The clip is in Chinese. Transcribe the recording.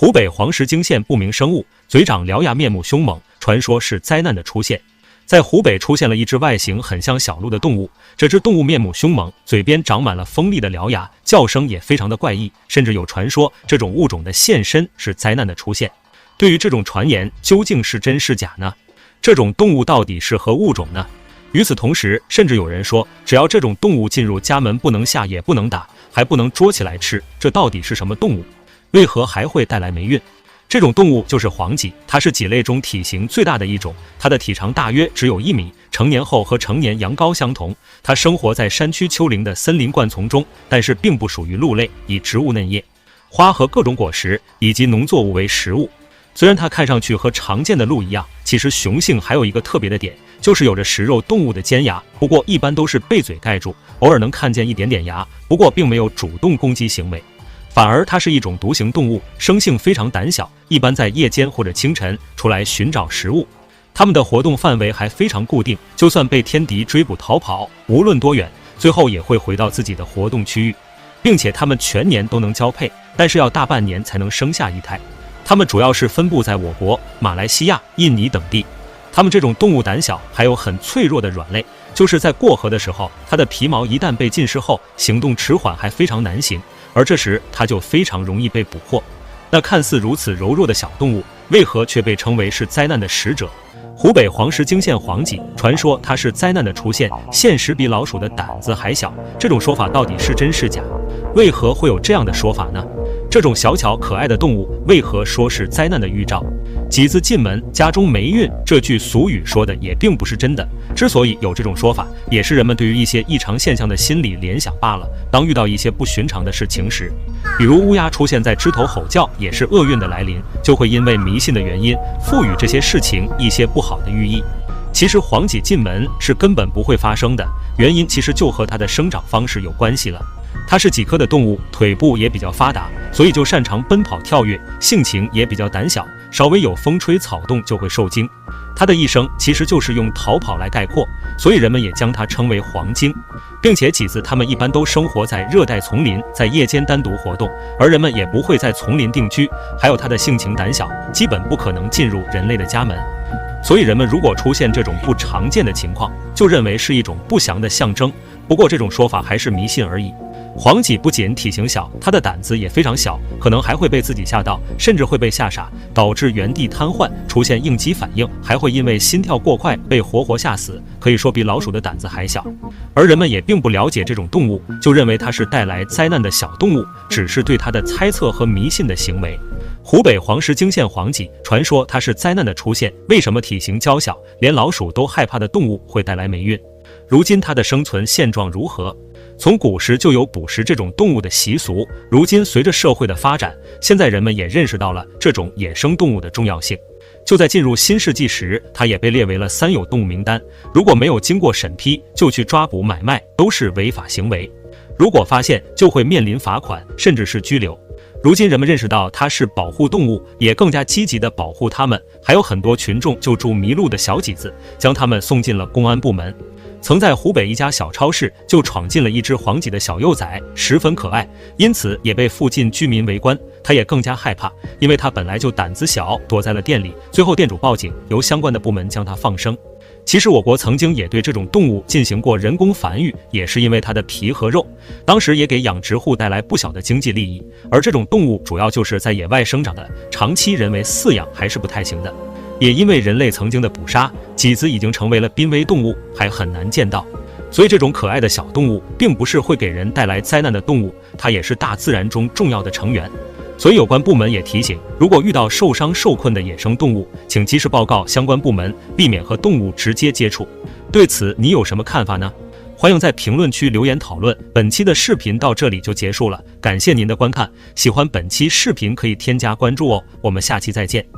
湖北黄石泾县不明生物，嘴长獠牙，面目凶猛，传说是灾难的出现。在湖北出现了一只外形很像小鹿的动物，这只动物面目凶猛，嘴边长满了锋利的獠牙，叫声也非常的怪异，甚至有传说这种物种的现身是灾难的出现。对于这种传言究竟是真是假呢？这种动物到底是何物种呢？与此同时，甚至有人说，只要这种动物进入家门，不能下也不能打，还不能捉起来吃，这到底是什么动物？为何还会带来霉运？这种动物就是黄麂，它是麂类中体型最大的一种，它的体长大约只有1米，成年后和成年羊羔相同。它生活在山区丘陵的森林灌丛中，但是并不属于鹿类，以植物嫩叶、花和各种果实以及农作物为食物。虽然它看上去和常见的鹿一样，其实雄性还有一个特别的点，就是有着食肉动物的尖牙，不过一般都是被嘴盖住，偶尔能看见一点点牙，不过并没有主动攻击行为。反而它是一种独行动物，生性非常胆小，一般在夜间或者清晨出来寻找食物。它们的活动范围还非常固定，就算被天敌追捕逃跑，无论多远，最后也会回到自己的活动区域，并且它们全年都能交配，但是要大半年才能生下一胎。它们主要是分布在我国、马来西亚、印尼等地。它们这种动物胆小，还有很脆弱的软肋，就是在过河的时候，它的皮毛一旦被浸湿后，行动迟缓，还非常难行。而这时它就非常容易被捕获。那看似如此柔弱的小动物，为何却被称为是灾难的使者？湖北黄石泾县黄麂，传说它是灾难的出现，现实比老鼠的胆子还小。这种说法到底是真是假？为何会有这样的说法呢？这种小巧可爱的动物，为何说是灾难的预兆？几字进门，家中霉运，这句俗语说的也并不是真的。之所以有这种说法，也是人们对于一些异常现象的心理联想罢了。当遇到一些不寻常的事情时，比如乌鸦出现在枝头吼叫，也是厄运的来临，就会因为迷信的原因，赋予这些事情一些不好的寓意。其实黄麂进门是根本不会发生的，原因其实就和它的生长方式有关系了。它是几科的动物，腿部也比较发达，所以就擅长奔跑跳跃，性情也比较胆小，稍微有风吹草动就会受惊。它的一生其实就是用逃跑来概括，所以人们也将它称为黄麂，并且麂子它们一般都生活在热带丛林，在夜间单独活动，而人们也不会在丛林定居。还有它的性情胆小，基本不可能进入人类的家门。所以人们如果出现这种不常见的情况，就认为是一种不祥的象征。不过这种说法还是迷信而已。黄麂不仅体型小，它的胆子也非常小，可能还会被自己吓到，甚至会被吓傻，导致原地瘫痪，出现应激反应，还会因为心跳过快被活活吓死，可以说比老鼠的胆子还小。而人们也并不了解这种动物，就认为它是带来灾难的小动物，只是对它的猜测和迷信的行为。湖北黄石泾县黄麂，传说它是灾难的出现。为什么体型娇小，连老鼠都害怕的动物会带来霉运？如今它的生存现状如何？从古时就有捕食这种动物的习俗，如今随着社会的发展，现在人们也认识到了这种野生动物的重要性。就在进入新世纪时，它也被列为了3有动物名单，如果没有经过审批就去抓捕买卖，都是违法行为。如果发现，就会面临罚款，甚至是拘留。如今人们认识到它是保护动物，也更加积极地保护它们，还有很多群众救助迷路的小麂子，将它们送进了公安部门。曾在湖北一家小超市就闯进了一只黄麂的小幼崽，十分可爱，因此也被附近居民围观。他也更加害怕，因为他本来就胆子小，躲在了店里。最后店主报警，由相关的部门将它放生。其实我国曾经也对这种动物进行过人工繁育，也是因为它的皮和肉，当时也给养殖户带来不小的经济利益。而这种动物主要就是在野外生长的，长期人为饲养还是不太行的。也因为人类曾经的捕杀，麂子已经成为了濒危动物，还很难见到。所以这种可爱的小动物并不是会给人带来灾难的动物，它也是大自然中重要的成员。所以有关部门也提醒，如果遇到受伤受困的野生动物，请及时报告相关部门，避免和动物直接接触。对此你有什么看法呢？欢迎在评论区留言讨论。本期的视频到这里就结束了，感谢您的观看。喜欢本期视频可以添加关注哦，我们下期再见。